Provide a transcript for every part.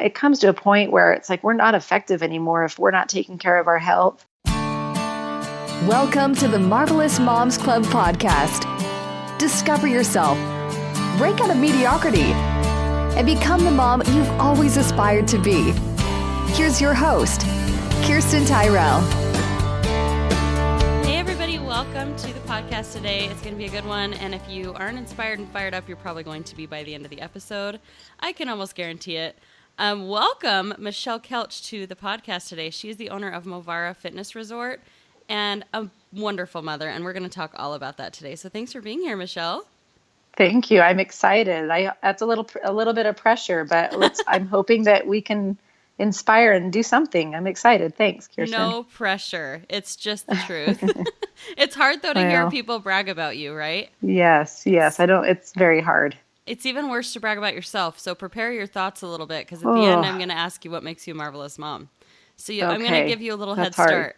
it comes to a point where it's like we're not effective anymore if we're not taking care of our health. Welcome to the Marvelous Moms Club podcast. Discover yourself, break out of mediocrity, and become the mom you've always aspired to be. Here's your host, Kirsten Tyrell. Hey everybody, welcome to the podcast today. It's going to be a good one, and if you aren't inspired and fired up, you're probably going to be by the end of the episode. I can almost guarantee it. Welcome Michelle Kelsch to the podcast today. She is the owner of Movara Fitness Resort and a wonderful mother, and we're going to talk all about that today. So thanks for being here, Michelle. Thank you. I'm excited. That's a little bit of pressure, but I'm hoping that we can inspire and do something. I'm excited. Thanks, Kirsten. No pressure. It's just the truth. It's hard though to hear people brag about you, right? Yes. It's very hard. It's even worse to brag about yourself. So prepare your thoughts a little bit, because at the end, I'm going to ask you what makes you a marvelous mom. So I'm going to give you a little head start.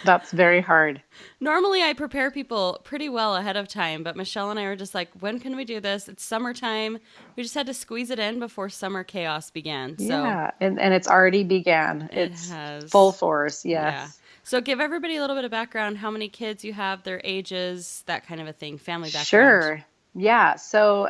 That's very hard. Normally, I prepare people pretty well ahead of time, but Michelle and I were just like, when can we do this? It's summertime. We just had to squeeze it in before summer chaos began. So yeah, and it's already began. It's full force, yes. Yeah. So give everybody a little bit of background, how many kids you have, their ages, that kind of a thing, family background. Sure. Yeah, so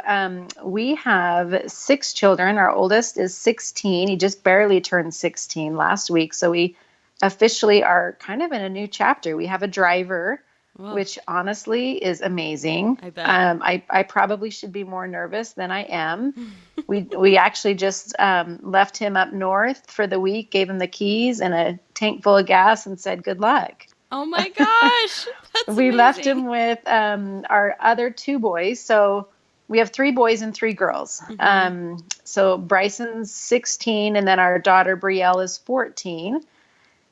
we have 6 children. Our oldest is 16. He just barely turned 16 last week, so we officially are kind of in a new chapter. We have a driver, which honestly is amazing. I bet. I probably should be more nervous than I am. We actually just left him up north for the week, gave him the keys and a tank full of gas and said, good luck. Oh my gosh. That's we amazing. left him with our other 2 boys. So we have 3 boys and 3 girls. Mm-hmm. So Bryson's 16 and then our daughter Brielle is 14.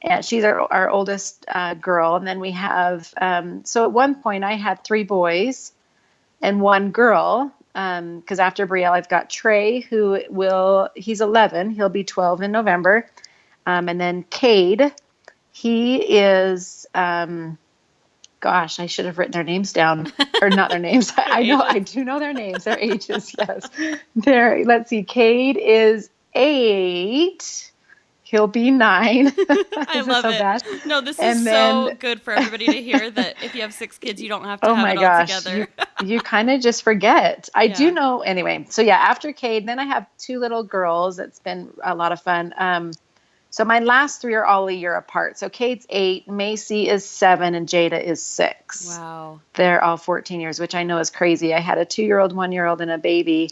And she's our oldest girl. And then we have, so at one point I had 3 boys and 1 girl. Because after Brielle, I've got Trey, he's 11. He'll be 12 in November. And then Cade, he is, I should have written their names down. Or not their names. I do know their names, their ages, yes. Let's see, Cade is 8. He'll be 9. I love it. Bad? No, this is so good for everybody to hear that if you have 6 kids, you don't have to have it all together. You kind of just forget. I do know. Anyway, so yeah, after Cade, then I have 2 little girls. It's been a lot of fun. So my last 3 are all a year apart. So Cade's 8, Macy is 7, and Jada is 6. Wow. They're all 14 years, which I know is crazy. I had a 2-year-old, 1-year-old, and a baby.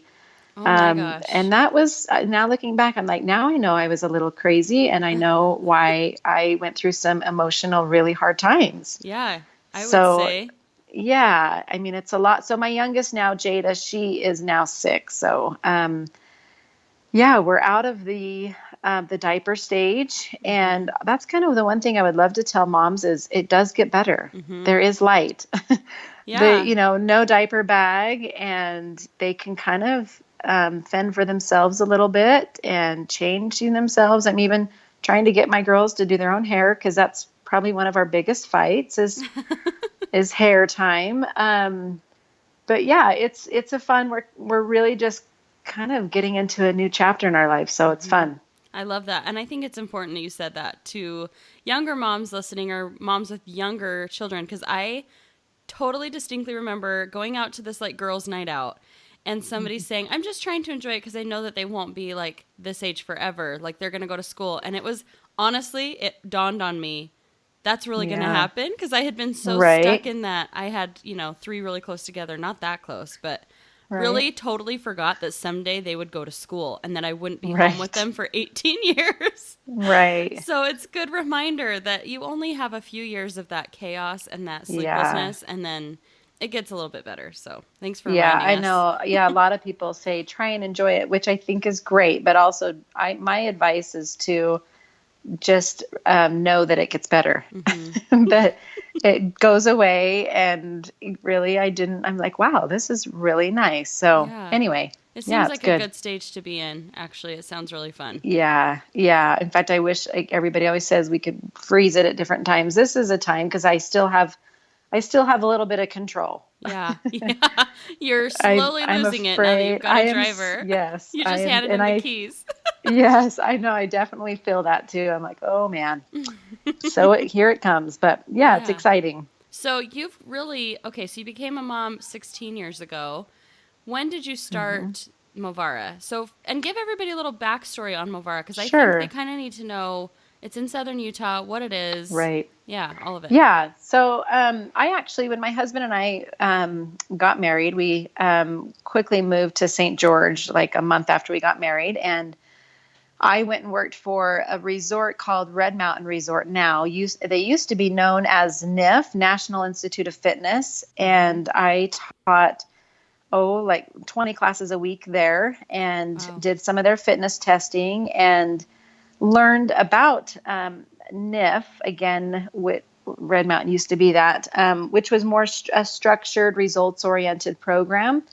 Oh my gosh. And that was, now looking back, I'm like, now I know I was a little crazy and I know why I went through some emotional, really hard times. Yeah, I would say. Yeah, I mean, it's a lot. So my youngest now, Jada, she is now 6. So, we're out of the diaper stage. And that's kind of the one thing I would love to tell moms is it does get better. Mm-hmm. There is light. Yeah. No diaper bag, and they can kind of fend for themselves a little bit and changing themselves. I'm even trying to get my girls to do their own hair because that's probably one of our biggest fights is hair time. But yeah, it's a fun. We're really just kind of getting into a new chapter in our life, so it's fun. I love that, and I think it's important that you said that to younger moms listening or moms with younger children, because I totally distinctly remember going out to this like girls' night out. And somebody saying, I'm just trying to enjoy it because I know that they won't be like this age forever. Like they're going to go to school. And it was, honestly, it dawned on me, that's really going to happen. Because I had been so stuck in that. I had, 3 really close together. Not that close, but really totally forgot that someday they would go to school. And that I wouldn't be home with them for 18 years. Right. So it's a good reminder that you only have a few years of that chaos and that sleeplessness. And then it gets a little bit better. So thanks for reminding us. Yeah, I know. Yeah, a lot of people say try and enjoy it, which I think is great. But also my advice is to just know that it gets better, that it goes away. And really, I'm like, wow, this is really nice. So anyway. It seems like a good stage to be in, actually. It sounds really fun. Yeah. In fact, I wish everybody always says we could freeze it at different times. This is a time because I still have a little bit of control. Yeah. You're slowly I'm losing it now that you've afraid. got a driver. Yes, You I just am. handed And him the keys. yes, I know. I definitely feel that too. I'm like, oh man. So here it comes. But yeah, it's Yeah. exciting. So you've really, okay, so you became a mom 16 years ago. When did you start Movara? So, and give everybody a little backstory on Movara, because I think they Sure. kind of need to know it's in southern Utah, what it is. Right. Yeah, all of it. Yeah. So I actually, when my husband and I got married, we quickly moved to St. George like a month after we got married. And I went and worked for a resort called Red Mountain Resort now. They used to be known as NIF, National Institute of Fitness. And I taught, like 20 classes a week there and Wow. did some of their fitness testing and learned about NIF, again, with Red Mountain used to be that, which was more a structured, results-oriented program.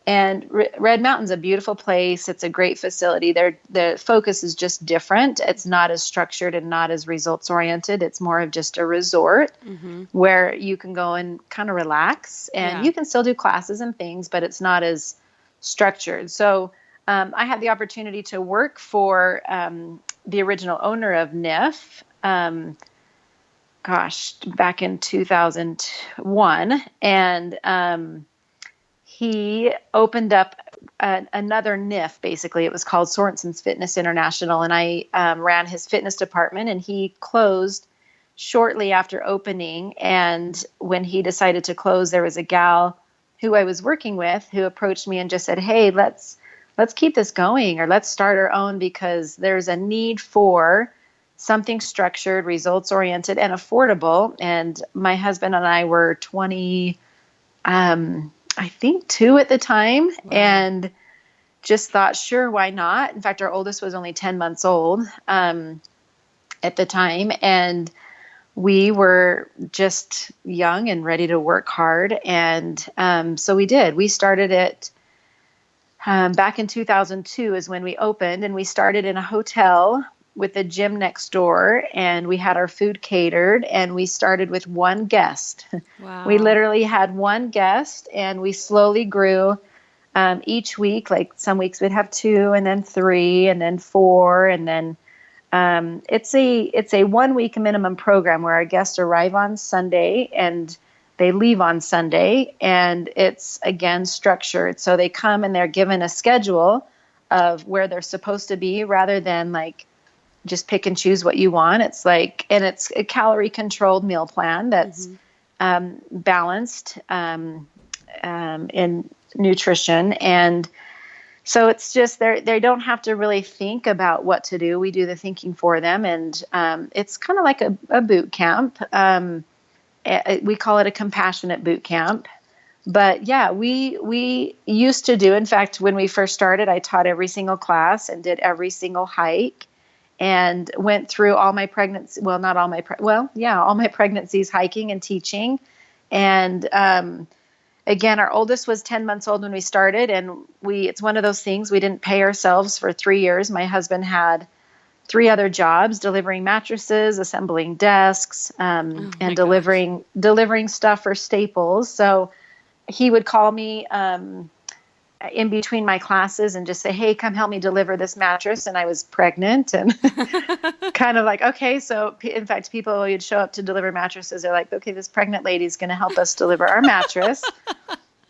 And Red Mountain's a beautiful place. It's a great facility. The focus is just different. It's not as structured and not as results-oriented. It's more of just a resort where you can go and kind of relax. And you can still do classes and things, but it's not as structured. So I had the opportunity to work for the original owner of NIF, back in 2001. And he opened up another NIF, basically. It was called Sorensen's Fitness International. And I ran his fitness department, and he closed shortly after opening. And when he decided to close, there was a gal who I was working with who approached me and just said, hey, let's keep this going, or let's start our own, because there's a need for something structured, results oriented, and affordable. And my husband and I were 20, I think 2 at the time. Wow. And just thought, sure, why not? In fact, our oldest was only 10 months old at the time. And we were just young and ready to work hard. And so we did. We started it back in 2002 is when we opened, and we started in a hotel with a gym next door, and we had our food catered, and we started with one guest. Wow. We literally had one guest, and we slowly grew each week. Like some weeks we'd have 2, and then 3, and then 4, and then it's a 1 week minimum program where our guests arrive on Sunday and they leave on Sunday, and it's again structured. So they come and they're given a schedule of where they're supposed to be, rather than like just pick and choose what you want. It's like, and it's a calorie controlled meal plan that's balanced in nutrition. And so it's just, they don't have to really think about what to do. We do the thinking for them. And it's kind of like a boot camp. We call it a compassionate boot camp. But yeah, we used to do, in fact, when we first started, I taught every single class and did every single hike, and went through all my pregnancy. Well, not all my, all my pregnancies hiking and teaching. And again, our oldest was 10 months old when we started, and it's one of those things, we didn't pay ourselves for 3 years. My husband had 3 other jobs, delivering mattresses, assembling desks, and delivering stuff for Staples. So he would call me in between my classes and just say, hey, come help me deliver this mattress. And I was pregnant, and kind of like, okay. So in fact, people would show up to deliver mattresses. They're like, okay, this pregnant lady's going to help us deliver our mattress.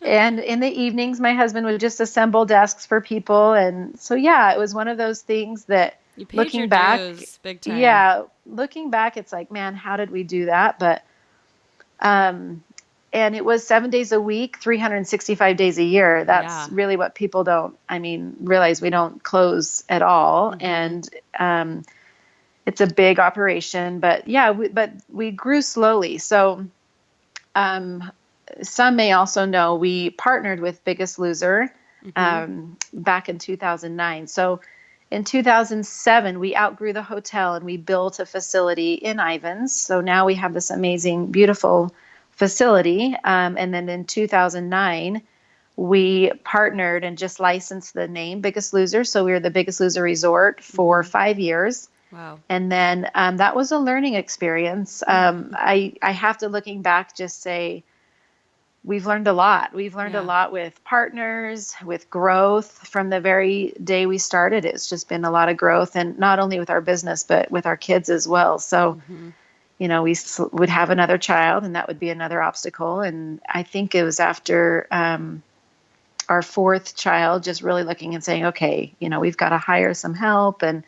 And in the evenings, my husband would just assemble desks for people. And so, yeah, it was one of those things that, you paid looking your back, dues, big time. Yeah, looking back, it's like, man, how did we do that? But, and it was 7 days a week, 365 days a year. That's really what people don't, realize. We don't close at all. And it's a big operation. But yeah, we grew slowly. So some may also know we partnered with Biggest Loser back in 2009. So in 2007, we outgrew the hotel and we built a facility in Ivins. So now we have this amazing, beautiful facility. And then in 2009, we partnered and just licensed the name Biggest Loser. So we were the Biggest Loser Resort for 5 years. Wow. And then that was a learning experience. I have to, looking back, just say, we've learned a lot. We've learned a Yeah. lot with partners, with growth from the very day we started. It's just been a lot of growth, and not only with our business, but with our kids as well. So, we would have another child, and that would be another obstacle. And I think it was after our fourth child, just really looking and saying, okay, we've got to hire some help and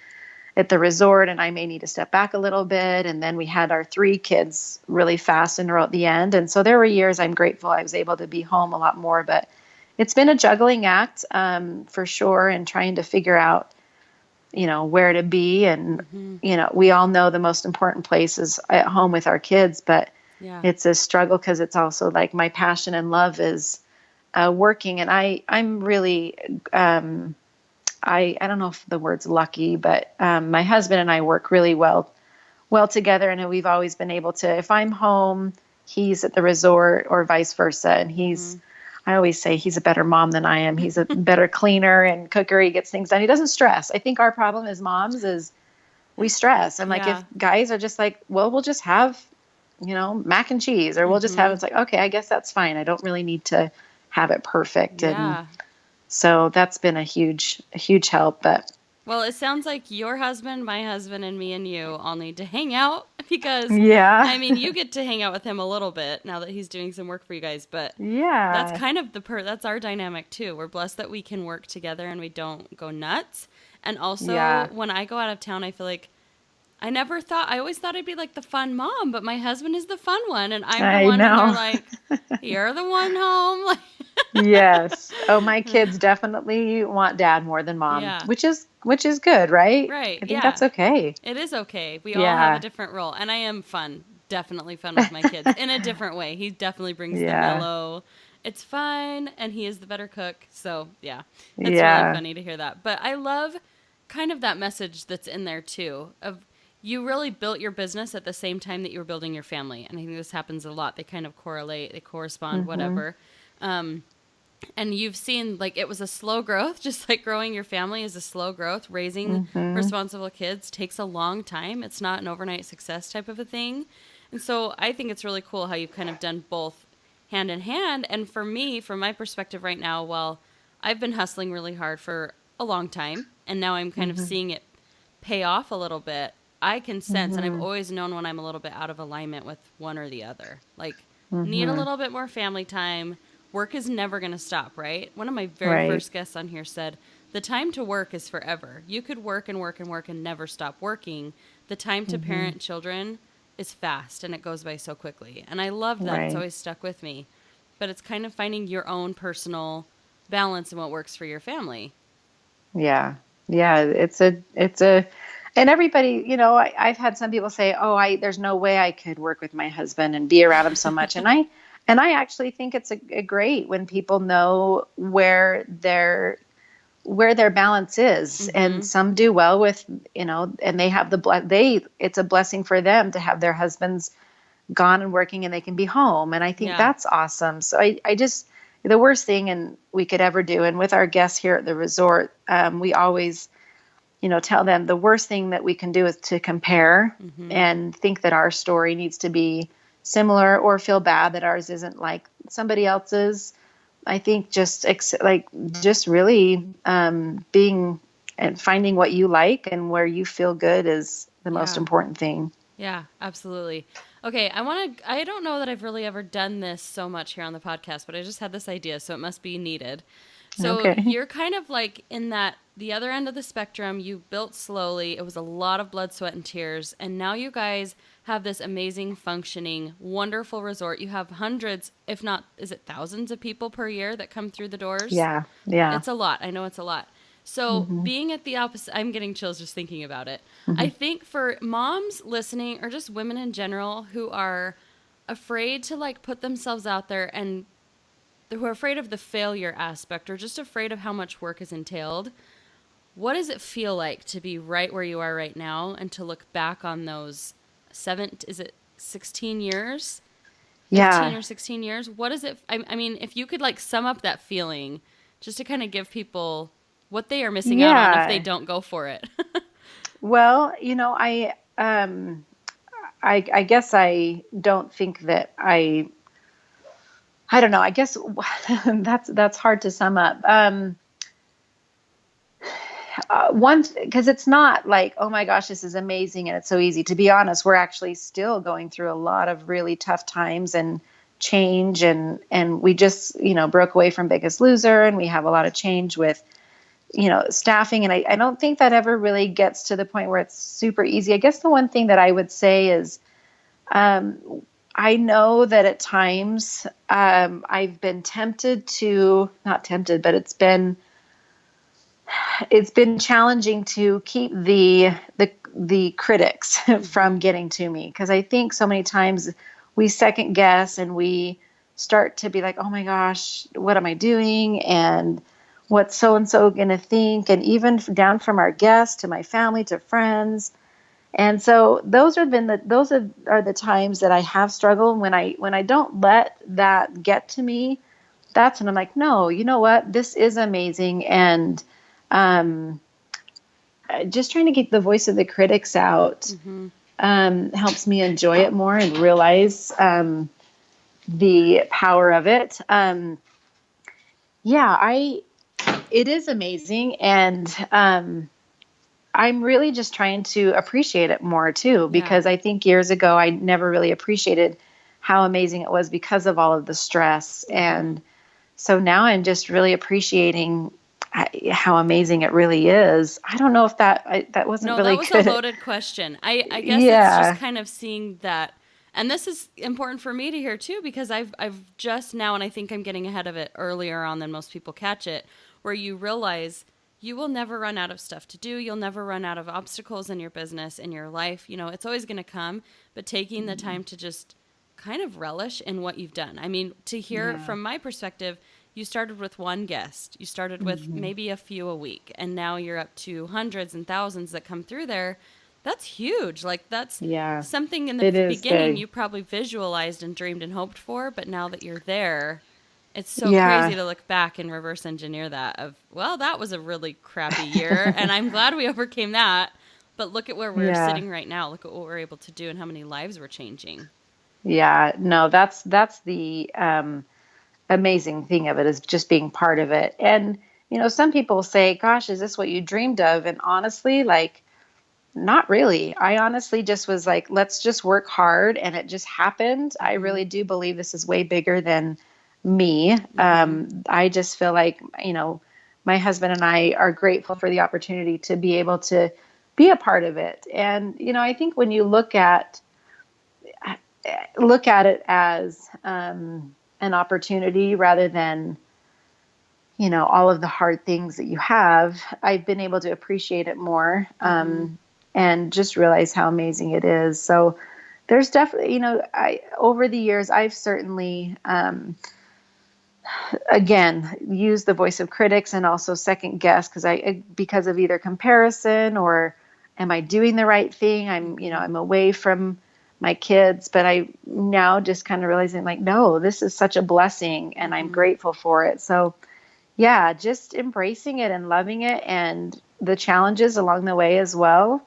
at the resort, and I may need to step back a little bit. And then we had our three kids really fast in a row at the end. And so there were years I'm grateful I was able to be home a lot more, but it's been a juggling act for sure. And trying to figure out, where to be. And, we all know the most important place is at home with our kids, but it's a struggle because it's also like my passion and love is working. And I'm really, I don't know if the word's lucky, but my husband and I work really well together. And we've always been able to, if I'm home, he's at the resort or vice versa. And I always say he's a better mom than I am. He's a better cleaner and cooker. He gets things done. He doesn't stress. I think our problem as moms is we stress. I'm like, if guys are just like, well, we'll just have, mac and cheese, or we'll just have, it's like, okay, I guess that's fine. I don't really need to have it perfect. And so that's been a huge help. But well, it sounds like your husband, my husband, and me and you all need to hang out because, you get to hang out with him a little bit now that he's doing some work for you guys. But that's kind of that's our dynamic too. We're blessed that we can work together and we don't go nuts. And also, when I go out of town, I feel like I always thought I'd be like the fun mom, but my husband is the fun one. And I'm the one and they're like, you're the one home. Yes. Oh, my kids definitely want dad more than mom, which is good, right? Right. I think that's okay. It is okay. We all have a different role, and I am fun, definitely fun with my kids in a different way. He definitely brings the mellow. It's fun, and he is the better cook. So it's really funny to hear that. But I love kind of that message that's in there too of you really built your business at the same time that you were building your family, and I think this happens a lot. They kind of correlate, they correspond, whatever. And you've seen, like, it was a slow growth, just like growing your family is a slow growth. Raising responsible kids takes a long time. It's not an overnight success type of a thing. And so I think it's really cool how you've kind of done both hand in hand. And for me, from my perspective right now, well, I've been hustling really hard for a long time, and now I'm kind of seeing it pay off a little bit. I can sense, and I've always known when I'm a little bit out of alignment with one or the other. Like, need a little bit more family time. Work is never going to stop, right? One of my very first guests on here said, the time to work is forever. You could work and work and work and never stop working. The time to parent children is fast, and it goes by so quickly. And I love that. It's always stuck with me. But it's kind of finding your own personal balance and what works for your family. Yeah. Yeah. It's a, and everybody, I've had some people say, there's no way I could work with my husband and be around him so much. And I actually think it's a great when people know where their balance is. And some do well with, and they have it's a blessing for them to have their husbands gone and working and they can be home. And I think that's awesome. So I just, the worst thing and we could ever do, and with our guests here at the resort, we always, tell them the worst thing that we can do is to compare and think that our story needs to be similar or feel bad that ours isn't like somebody else's. I think just really being and finding what you like and where you feel good is the most important thing. Yeah, absolutely. Okay, I don't know that I've really ever done this so much here on the podcast, but I just had this idea, so it must be needed. So you're kind of like in the other end of the spectrum. You built slowly. It was a lot of blood, sweat, and tears. And now you guys have this amazing, functioning, wonderful resort. You have hundreds, if not, is it thousands of people per year that come through the doors? Yeah. It's a lot. I know it's a lot. So being at the opposite, I'm getting chills just thinking about it. I think for moms listening, or just women in general who are afraid to put themselves out there and who are afraid of the failure aspect or just afraid of how much work is entailed, what does it feel like to be right where you are right now and to look back on those 16 years? 15 or 16 years? What is it? I mean, if you could sum up that feeling just to kind of give people what they are missing out on if they don't go for it. Well, I guess I don't think that I don't know. I guess that's hard to sum up. Because it's not like, oh my gosh, this is amazing and it's so easy. To be honest, we're actually still going through a lot of really tough times and change, and we just, broke away from Biggest Loser, and we have a lot of change with, staffing. And I don't think that ever really gets to the point where it's super easy. I guess the one thing that I would say is, I know that at times, I've been not tempted, but it's been challenging to keep the critics from getting to me. Because I think so many times we second guess and we start to be like, oh my gosh, what am I doing? And what's so-and-so going to think? And even down from our guests to my family, to friends. And so those are the times that I have struggled. When I don't let that get to me, that's when I'm like, no, you know what? This is amazing. And just trying to get the voice of the critics out helps me enjoy it more and realize the power of it. It is amazing. And I'm really just trying to appreciate it more too, because I think years ago I never really appreciated how amazing it was because of all of the stress. And so now I'm just really appreciating how amazing it really is. I don't know if that wasn't really good. No, that was a loaded question. I guess it's just kind of seeing that. And this is important for me to hear too, because I've just now, and I think I'm getting ahead of it earlier on than most people catch it, where you realize you will never run out of stuff to do. You'll never run out of obstacles in your business, in your life. It's always going to come, but taking the time to just kind of relish in what you've done. I mean, to hear from my perspective, you started with one guest. You started with maybe a few a week, and now you're up to hundreds and thousands that come through there. That's huge. Like, that's something in the beginning you probably visualized and dreamed and hoped for, but now that you're there, it's so crazy to look back and reverse engineer that of, well, that was a really crappy year, and I'm glad we overcame that, but look at where we're sitting right now. Look at what we're able to do and how many lives we're changing. Yeah, no, that's the amazing thing of it, is just being part of it. And, some people say, gosh, is this what you dreamed of? And honestly, like, not really. I honestly just was like, let's just work hard, and it just happened. I really do believe this is way bigger than me. I just feel like, my husband and I are grateful for the opportunity to be able to be a part of it. And, I think when you look at it as an opportunity rather than, all of the hard things that you have, I've been able to appreciate it more and just realize how amazing it is. So there's definitely, over the years, I've certainly, again, used the voice of critics and also second guess because of either comparison or am I doing the right thing? I'm away from my kids, but I now just kind of realizing, like, no, this is such a blessing and I'm grateful for it. So just embracing it and loving it, and the challenges along the way as well.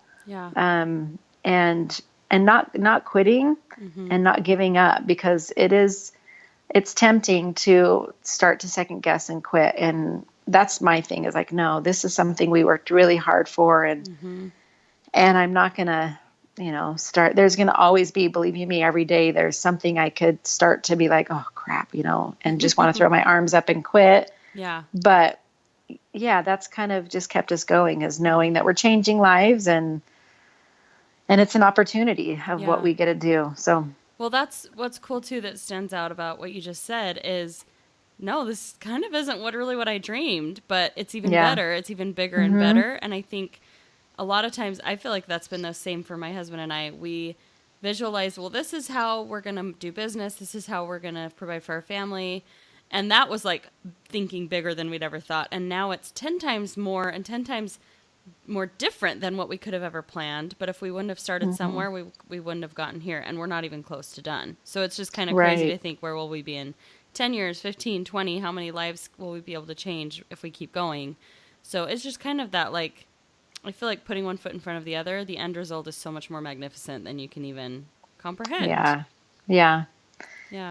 And not quitting and not giving up, because it's tempting to start to second guess and quit. And that's my thing, is like, no, this is something we worked really hard for. And I'm not going to, start. There's going to always be, believe you me, every day there's something I could start to be like, oh crap, and just want to throw my arms up and quit. But that's kind of just kept us going, is knowing that we're changing lives, and it's an opportunity of what we get to do. So, well, that's what's cool too, that stands out about what you just said is, no, this kind of isn't what I dreamed, but it's even better. It's even bigger and better. And I think a lot of times I feel like that's been the same for my husband and I. We visualize, well, this is how we're going to do business. This is how we're going to provide for our family. And that was like thinking bigger than we'd ever thought. And now it's 10 times more and 10 times more different than what we could have ever planned. But if we wouldn't have started somewhere, we wouldn't have gotten here. And we're not even close to done. So it's just kind of crazy to think, where will we be in 10 years, 15, 20? How many lives will we be able to change if we keep going? So it's just kind of that, like, I feel like putting one foot in front of the other, the end result is so much more magnificent than you can even comprehend. Yeah,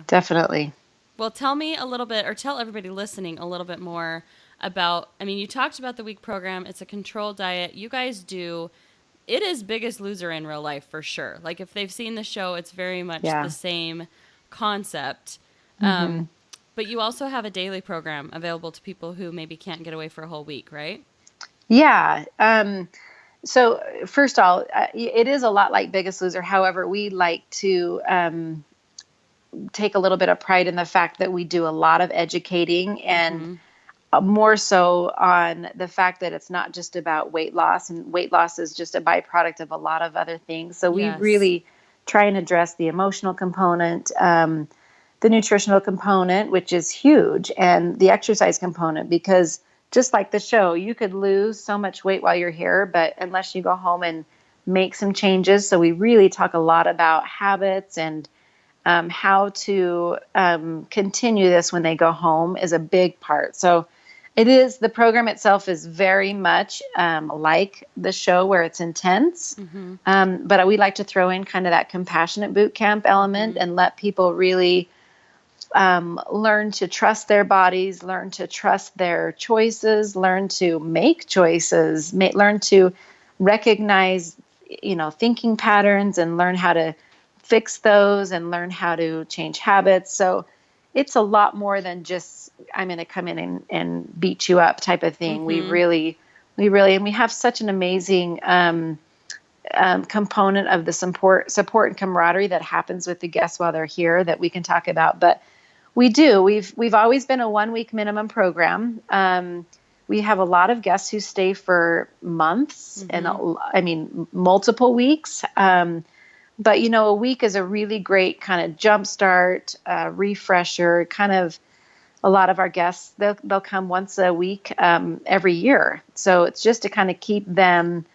definitely. Well, tell me a little bit, or tell everybody listening a little bit more about, I mean, you talked about the week program. It's a controlled diet. You guys do, it is Biggest Loser in real life for sure. Like if they've seen the show, it's very much Yeah. the same concept. Mm-hmm. But you also have a daily program available to people who maybe can't get away for a whole week, right? Yeah. So first of all, it is a lot like Biggest Loser. However, we like to take a little bit of pride in the fact that we do a lot of educating and more so on the fact that it's not just about weight loss, and weight loss is just a byproduct of a lot of other things. So we Yes. really try and address the emotional component, the nutritional component, which is huge, and the exercise component, because just like the show, you could lose so much weight while you're here, but unless you go home and make some changes. So we really talk a lot about habits and how to continue this when they go home is a big part. So it is, the program itself is very much like the show where it's intense. But we like to throw in kind of that compassionate boot camp element and let people really learn to trust their bodies, learn to trust their choices, learn to make choices, learn to recognize, thinking patterns and learn how to fix those and learn how to change habits. So it's a lot more than just, I'm going to come in and beat you up type of thing. We really, and we have such an amazing component of the support and camaraderie that happens with the guests while they're here that we can talk about. But we've always been a 1 week minimum program. We have a lot of guests who stay for months and multiple weeks. But a week is a really great kind of jumpstart, refresher. Kind of, a lot of our guests they'll come once a week every year. So it's just to kind of keep them.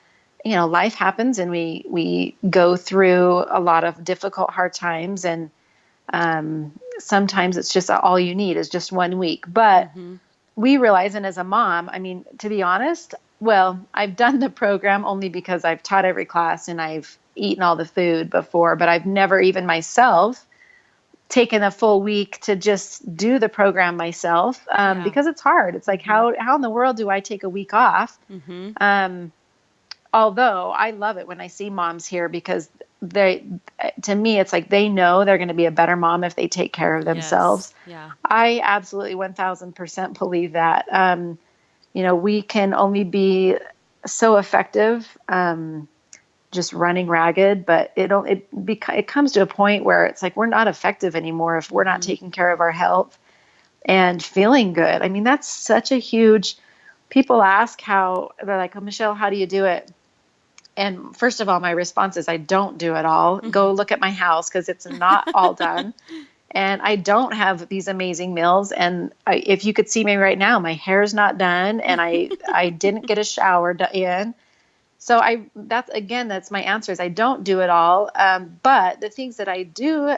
Life happens, and we go through a lot of difficult, hard times, and sometimes it's just all you need is just 1 week. But we realize, and as a mom, I mean, to be honest, well, I've done the program only because I've taught every class and I've eaten all the food before, but I've never even myself taken a full week to just do the program myself because it's hard. It's like, how in the world do I take a week off? Although I love it when I see moms here, because to me, it's like they know they're going to be a better mom if they take care of themselves. Yes. Yeah. I absolutely 1000% believe that. We can only be so effective just running ragged, but it comes to a point where it's like we're not effective anymore if we're not taking care of our health and feeling good. I mean, that's such a huge. People ask how, they're like, "Oh, Michelle, how do you do it?" And first of all, my response is I don't do it all. Go look at my house, because it's not all done. And I don't have these amazing meals. And if you could see me right now, my hair's not done, and I didn't get a shower in. So that's my answer is I don't do it all. But the things that I do,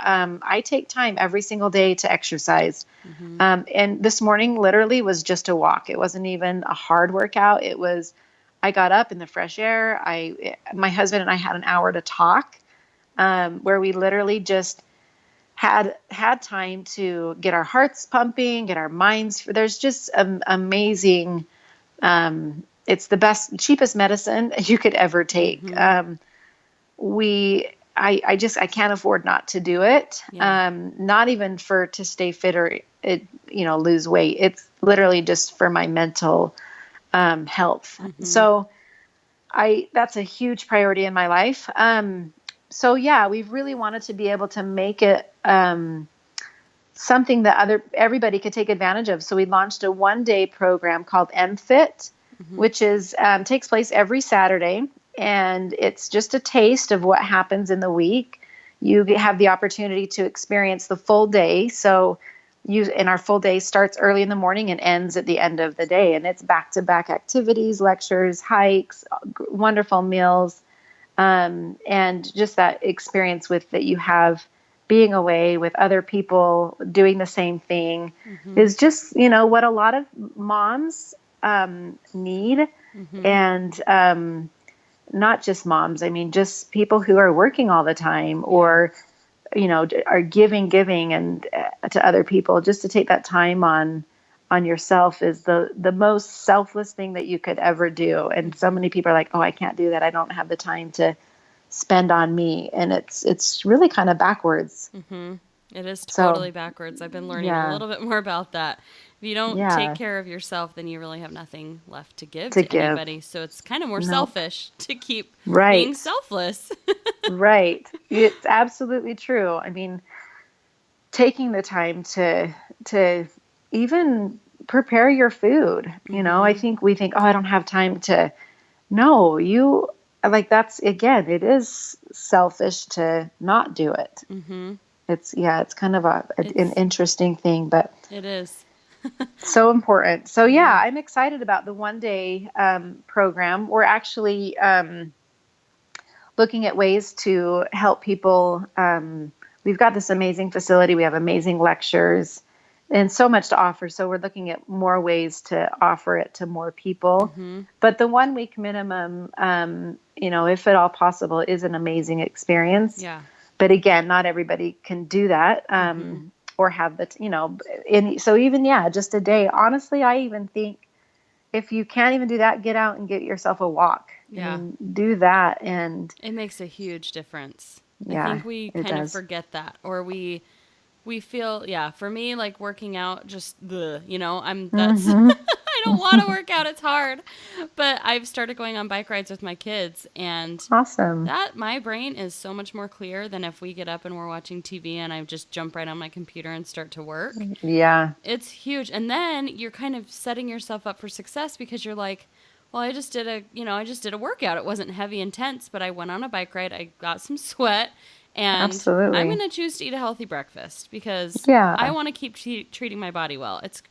I take time every single day to exercise. And this morning literally was just a walk. It wasn't even a hard workout. It was, I got up in the fresh air. My husband and I had an hour to talk, where we literally just had time to get our hearts pumping, get our minds. There's just amazing. It's the best, cheapest medicine you could ever take. I can't afford not to do it. Not even to stay fit or, lose weight. It's literally just for my mental health. So that's a huge priority in my life. So yeah, we've really wanted to be able to make it something that everybody could take advantage of. So we launched a 1-day program called MFit, which takes place every Saturday, and it's just a taste of what happens in the week. You have the opportunity to experience the full day. So our full day starts early in the morning and ends at the end of the day, and it's back-to-back activities, lectures, hikes, wonderful meals, and just that experience that you have being away with other people doing the same thing is just, what a lot of moms need. And not just moms, I mean, just people who are working all the time or are giving and to other people, just to take that time on yourself is the most selfless thing that you could ever do. And so many people are like, oh, I can't do that. I don't have the time to spend on me. And it's really kind of backwards. Mm-hmm. It is totally backwards. I've been learning a little bit more about that. If you don't take care of yourself, then you really have nothing left to give to anybody. So it's kind of more selfish to keep being selfless. Right. It's absolutely true. I mean, taking the time to even prepare your food, I think we think, oh, I don't have time to. No, that's, again, it is selfish to not do it. Mm-hmm. It's kind of an interesting thing, but it is so important. So I'm excited about the 1-day program. We're actually looking at ways to help people. We've got this amazing facility. We have amazing lectures and so much to offer. So we're looking at more ways to offer it to more people. Mm-hmm. But the 1 week minimum, if at all possible, is an amazing experience. Yeah. But again, not everybody can do that or have the, so even, just a day. Honestly, I even think if you can't even do that, get out and get yourself a walk. Yeah. Do that. And it makes a huge difference. Yeah, I think we kind of forget that, or we feel, for me, like working out, just I don't want to work out. It's hard, but I've started going on bike rides with my kids, and awesome. That my brain is so much more clear than if we get up and we're watching TV and I just jump right on my computer and start to work. Yeah. It's huge. And then you're kind of setting yourself up for success because you're like, well, I just did a workout. It wasn't heavy intense, but I went on a bike ride. I got some sweat. And Absolutely. I'm going to choose to eat a healthy breakfast because I want to keep treating my body well. It's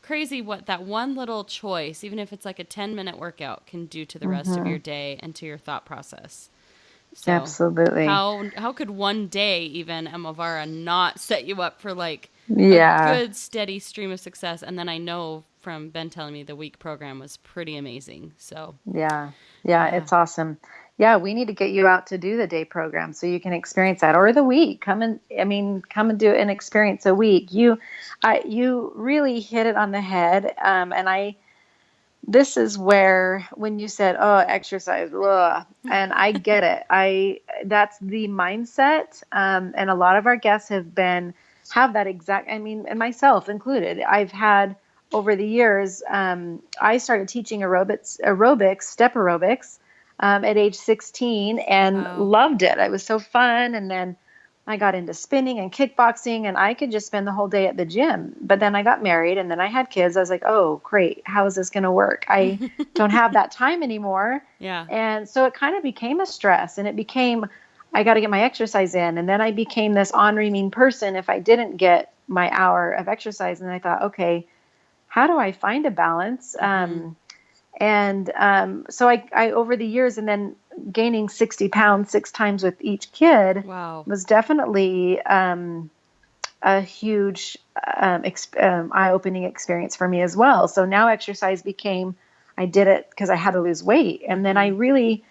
crazy what that one little choice, even if it's like a 10-minute workout, can do to the rest of your day and to your thought process. So Absolutely. How could one day, even, Movara, not set you up for like a good, steady stream of success? And then I know from Ben telling me the week program was pretty amazing. So yeah, it's awesome. Yeah, we need to get you out to do the day program so you can experience that, or the week. Come and do an experience a week. You really hit it on the head. This is where, when you said, "Oh, exercise," and I get it. That's the mindset. And a lot of our guests have that exact. And myself included. I've had over the years. I started teaching aerobics, step aerobics. At age 16 and loved it. It was so fun. And then I got into spinning and kickboxing, and I could just spend the whole day at the gym. But then I got married and then I had kids. I was like, oh, great. How is this going to work? I don't have that time anymore. Yeah. And so it kind of became a stress, and it became, I got to get my exercise in. And then I became this ornery, mean person if I didn't get my hour of exercise. And I thought, okay, how do I find a balance? So I over the years, and then gaining 60 pounds 6 times with each kid was definitely a huge eye-opening experience for me as well. So now exercise became, I did it because I had to lose weight. And then I really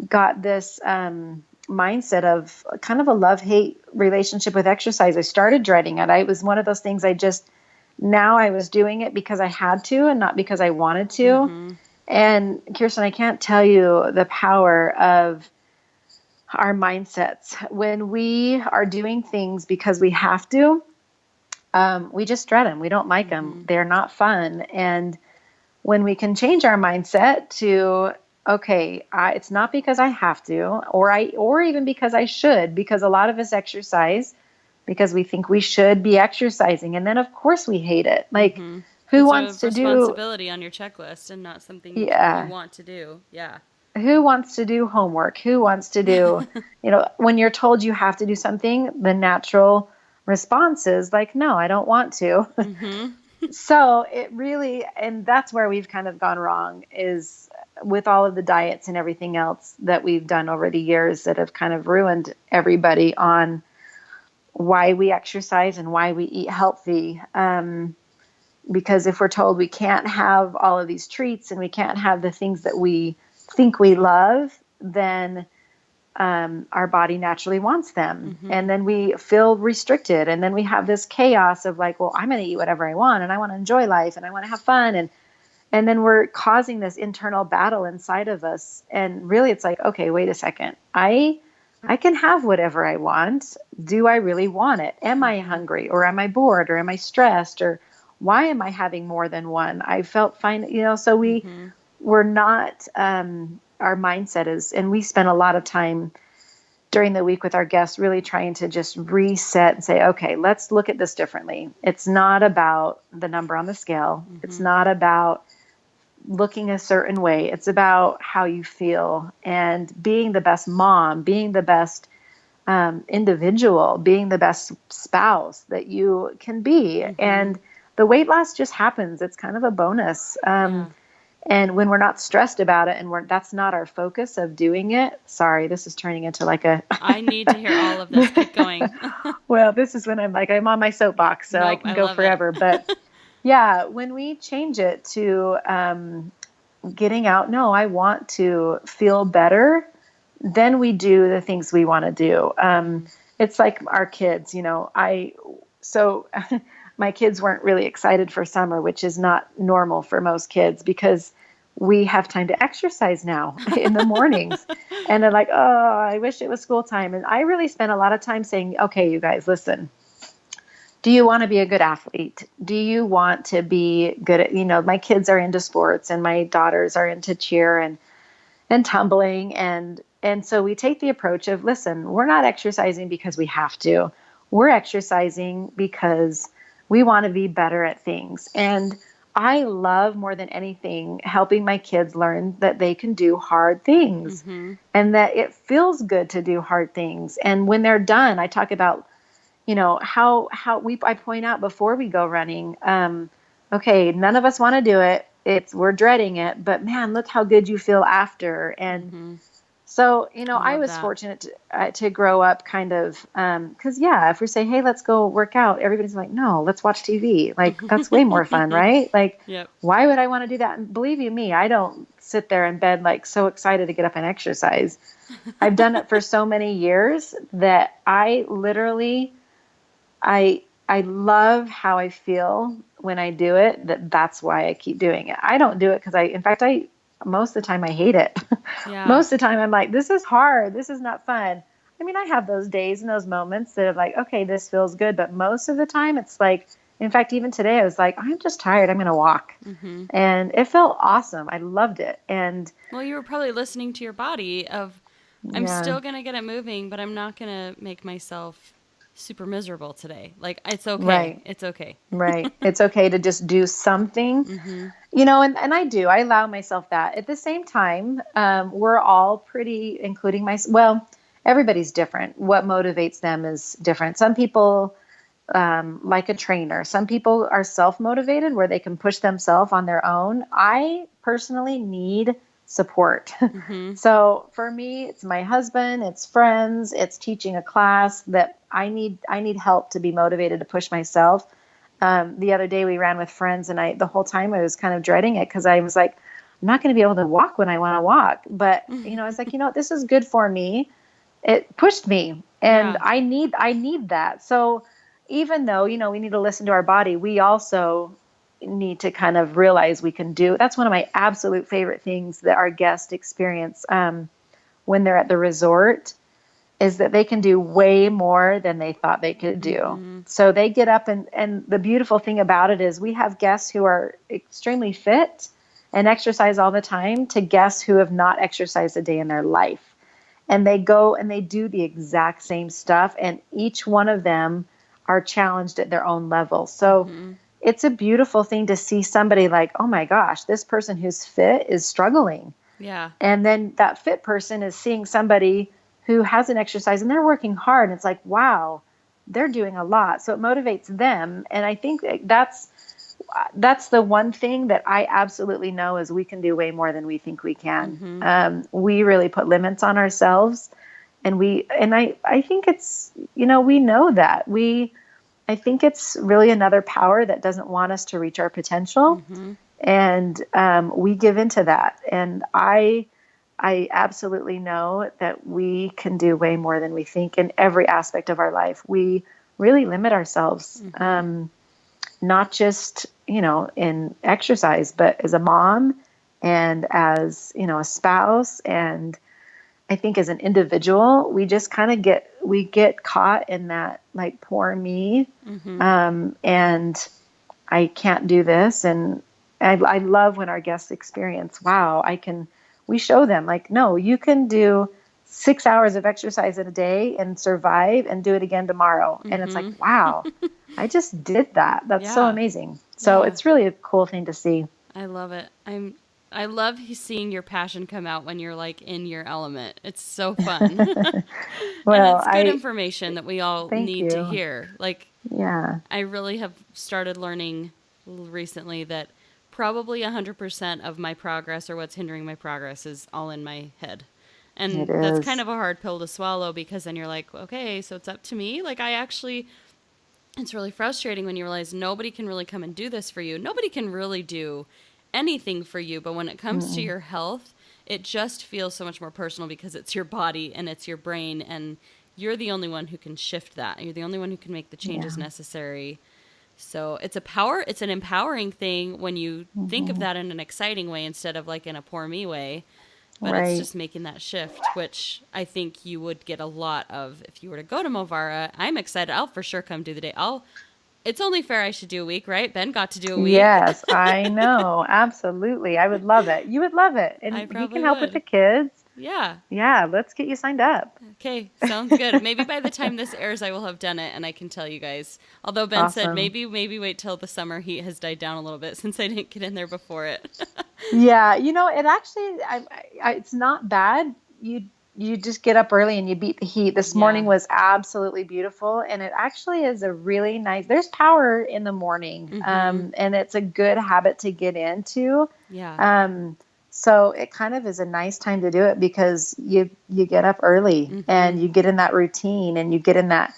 got this mindset of kind of a love-hate relationship with exercise. I started dreading it. It was one of those things now I was doing it because I had to and not because I wanted to. Mm-hmm. And Kirsten, I can't tell you the power of our mindsets. When we are doing things because we have to, we just dread them. We don't like them. They're not fun. And when we can change our mindset to, okay, it's not because I have to, or even because I should, because a lot of us exercise because we think we should be exercising. And then of course we hate it. Like, who wants to do responsibility on your checklist and not something you want to do? Yeah. Who wants to do homework? Who wants to do, when you're told you have to do something, the natural response is like, no, I don't want to. So it really, and that's where we've kind of gone wrong, is with all of the diets and everything else that we've done over the years that have kind of ruined everybody on why we exercise and why we eat healthy. Because if we're told we can't have all of these treats and we can't have the things that we think we love, then our body naturally wants them. And then we feel restricted. And then we have this chaos of like, well, I'm going to eat whatever I want, and I want to enjoy life, and I want to have fun. And then we're causing this internal battle inside of us. And really it's like, okay, wait a second. I can have whatever I want. Do I really want it? Am I hungry, or am I bored, or am I stressed, or why am I having more than one? I felt fine, so we're not, our mindset is, and we spend a lot of time during the week with our guests really trying to just reset and say, okay, let's look at this differently. It's not about the number on the scale. It's not about looking a certain way. It's about how you feel, and being the best mom, being the best individual, being the best spouse that you can be. And the weight loss just happens. It's kind of a bonus. And when we're not stressed about it, and that's not our focus of doing it. Sorry, this is turning into like I need to hear all of this. Keep going. Well, this is when I'm on my soapbox, so I can go forever. But yeah, when we change it to getting out, no, I want to feel better, then we do the things we want to do. It's like our kids, so my kids weren't really excited for summer, which is not normal for most kids, because we have time to exercise now in the mornings. And they're like, oh, I wish it was school time. And I really spent a lot of time saying, okay, you guys, listen, do you want to be a good athlete? Do you want to be good at, my kids are into sports, and my daughters are into cheer and tumbling. And so we take the approach of, listen, we're not exercising because we have to. We're exercising because we want to be better at things. And I love more than anything helping my kids learn that they can do hard things, and that it feels good to do hard things. And when they're done, I talk about, I point out before we go running, okay, none of us want to do it. We're dreading it, but man, look how good you feel after. And so, I was fortunate to grow up kind of, cause if we say, hey, let's go work out, everybody's like, no, let's watch TV. Like, that's way more fun, right? Like, why would I want to do that? And believe you me, I don't sit there in bed, like, so excited to get up and exercise. I've done it for so many years that I literally, I love how I feel when I do it, that's why I keep doing it. I don't do it because most of the time I hate it. Most of the time I'm like, this is hard. This is not fun. I mean, I have those days and those moments that are like, okay, this feels good. But most of the time it's like, in fact, even today I was like, I'm just tired. I'm going to walk. And it felt awesome. I loved it. And well, you were probably listening to your body of, I'm still going to get it moving, but I'm not going to make myself super miserable today. Like, it's okay. Right. It's okay. Right. It's okay to just do something, and I allow myself that. At the same time, we're all pretty, including everybody's different. What motivates them is different. Some people, like a trainer, some people are self-motivated where they can push themselves on their own. I personally need support. So for me, it's my husband, it's friends, it's teaching a class that I need help to be motivated to push myself. The other day we ran with friends, and the whole time I was kind of dreading it because I was like, I'm not going to be able to walk when I want to walk. But, I was like, this is good for me. It pushed me, and I need that. So even though, we need to listen to our body, we also need to kind of realize we can do. That's one of my absolute favorite things that our guests experience when they're at the resort, is that they can do way more than they thought they could do. So they get up, and the beautiful thing about it is we have guests who are extremely fit and exercise all the time to guests who have not exercised a day in their life. And they go and they do the exact same stuff, and each one of them are challenged at their own level. So it's a beautiful thing to see somebody like, oh my gosh, this person who's fit is struggling. Yeah. And then that fit person is seeing somebody who hasn't exercised and they're working hard. And it's like, wow, they're doing a lot. So it motivates them. And I think that's the one thing that I absolutely know is we can do way more than we think we can. We really put limits on ourselves. And I think it's, we know that I think it's really another power that doesn't want us to reach our potential. And we give into that. And I I absolutely know that we can do way more than we think in every aspect of our life. We really limit ourselves, not just, in exercise, but as a mom and as, a spouse. And I think as an individual, we just kind of get caught in that, like, poor me. And I can't do this. And I love when our guests experience, wow, we show them, like, no, you can do 6 hours of exercise in a day and survive and do it again tomorrow. And it's like, wow, I just did that. That's so amazing. So it's really a cool thing to see. I love it. I love seeing your passion come out when you're like in your element. It's so fun. Well, and it's good information that we all need to hear. Like, I really have started learning recently that probably 100% of my progress, or what's hindering my progress, is all in my head. And that's kind of a hard pill to swallow, because then you're like, okay, so it's up to me. Like, it's really frustrating when you realize nobody can really come and do this for you. Nobody can really do anything for you. But when it comes to your health, it just feels so much more personal, because it's your body and it's your brain, and you're the only one who can shift that. You're the only one who can make the changes necessary. So it's an empowering thing when you think of that in an exciting way instead of like in a poor me way. But it's just making that shift, which I think you would get a lot of if you were to go to Movara. I'm excited. I'll for sure come do the day. It's only fair I should do a week, right? Ben got to do a week. Yes, I know. Absolutely. I would love it. You would love it. And you can help with the kids. Yeah. Yeah. Let's get you signed up. Okay. Sounds good. Maybe by the time this airs, I will have done it and I can tell you guys. Although Ben said maybe wait till the summer heat has died down a little bit, since I didn't get in there before it. Yeah. It actually, it's not bad. You just get up early and you beat the heat. This morning was absolutely beautiful. And it actually is a really nice, there's power in the morning. And it's a good habit to get into. Yeah. So it kind of is a nice time to do it, because you get up early and you get in that routine, and you get in that,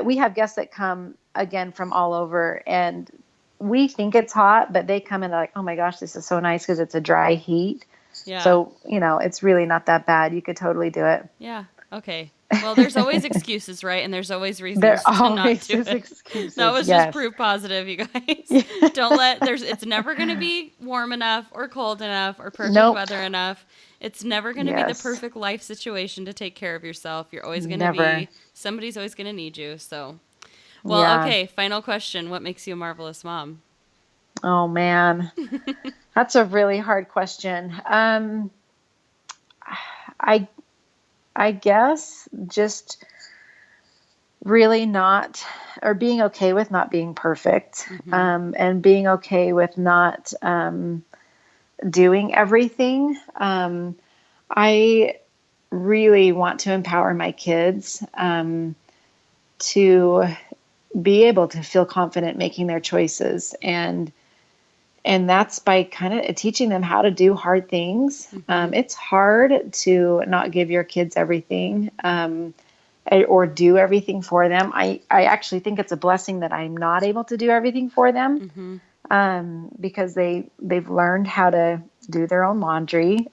we have guests that come again from all over, and we think it's hot, but they come in like, oh my gosh, this is so nice, because it's a dry heat. Yeah. So, it's really not that bad. You could totally do it. Yeah. Okay. Well, there's always excuses, right? And there's always reasons to not do it. Excuses. That was just proof positive, you guys. It's never going to be warm enough or cold enough or perfect weather enough. It's never going to be the perfect life situation to take care of yourself. You're always going to somebody's always going to need you. So, okay. Final question. What makes you a marvelous mom? Oh man, that's a really hard question. I guess just really being okay with not being perfect, and being okay with not doing everything. I really want to empower my kids to be able to feel confident making their choices, and that's by kind of teaching them how to do hard things. It's hard to not give your kids everything, or do everything for them. I actually think it's a blessing that I'm not able to do everything for them, because they've learned how to do their own laundry.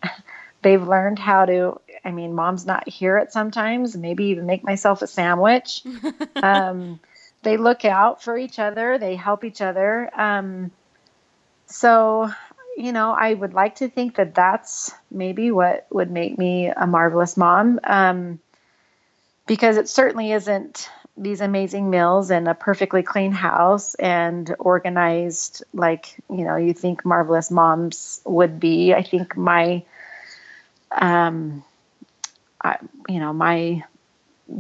They've learned how to, mom's not here at sometimes, maybe even make myself a sandwich. They look out for each other. They help each other. So, I would like to think that that's maybe what would make me a marvelous mom, because it certainly isn't these amazing meals and a perfectly clean house and organized like, you think marvelous moms would be. I think my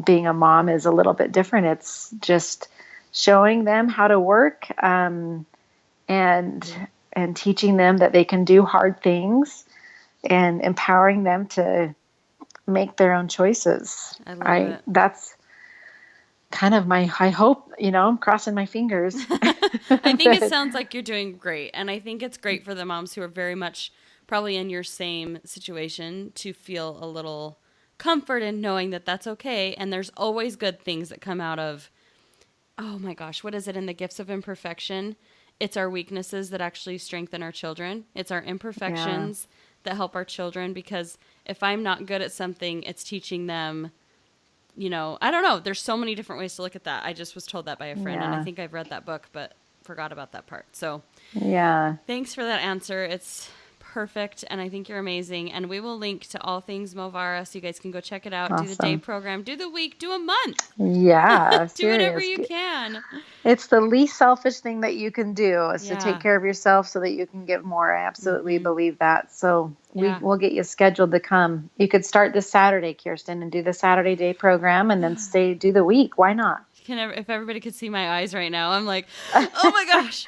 being a mom is a little bit different. It's just showing them how to work, and teaching them that they can do hard things, and empowering them to make their own choices. I love it. That's kind of I hope, I'm crossing my fingers. I think it sounds like you're doing great. And I think it's great for the moms who are very much probably in your same situation to feel a little comfort in knowing that that's okay. And there's always good things that come out of, oh my gosh, what is it in the gifts of imperfection? It's our weaknesses that actually strengthen our children. It's our imperfections that help our children, because if I'm not good at something, it's teaching them, I don't know. There's so many different ways to look at that. I just was told that by a friend, and I think I've read that book, but forgot about that part. So thanks for that answer. It's perfect, and I think you're amazing. And we will link to all things Movara so you guys can go check it out. Awesome. Do the day program, do the week, do a month. Yeah. Do whatever you can. It's the least selfish thing that you can do is to take care of yourself so that you can give more. I absolutely believe that. So we'll get you scheduled to come. You could start this Saturday, Kirsten, and do the Saturday day program and then do the week. Why not? If everybody could see my eyes right now, I'm like, oh my gosh.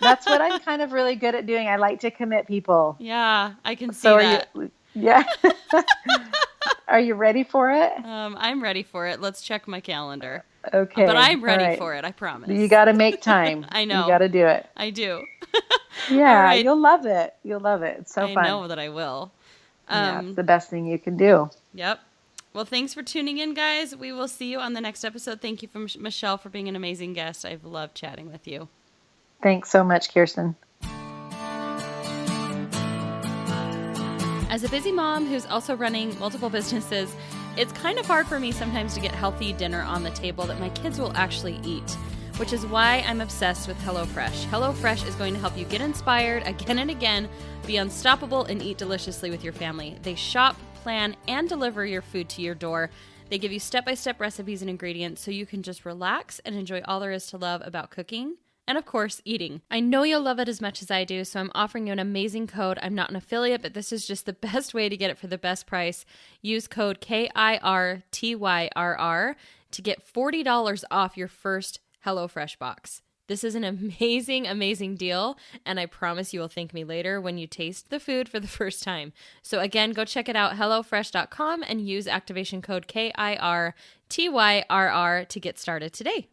That's what I'm kind of really good at doing. I like to commit people. Yeah, I can see that. Are you ready for it? I'm ready for it. Let's check my calendar. Okay. But I'm ready for it, I promise. You got to make time. I know. You got to do it. I do. Yeah, right. You'll love it. You'll love it. It's so fun. I know that I will. It's the best thing you can do. Yep. Well, thanks for tuning in, guys. We will see you on the next episode. Thank you, Michelle, for being an amazing guest. I've loved chatting with you. Thanks so much, Kirsten. As a busy mom who's also running multiple businesses, it's kind of hard for me sometimes to get healthy dinner on the table that my kids will actually eat, which is why I'm obsessed with HelloFresh. HelloFresh is going to help you get inspired again and again, be unstoppable, and eat deliciously with your family. They shop, plan, and deliver your food to your door. They give you step-by-step recipes and ingredients so you can just relax and enjoy all there is to love about cooking. And of course, eating. I know you'll love it as much as I do, so I'm offering you an amazing code. I'm not an affiliate, but this is just the best way to get it for the best price. Use code KIRTYRR to get $40 off your first HelloFresh box. This is an amazing, amazing deal, and I promise you will thank me later when you taste the food for the first time. So again, go check it out, HelloFresh.com, and use activation code KIRTYRR to get started today.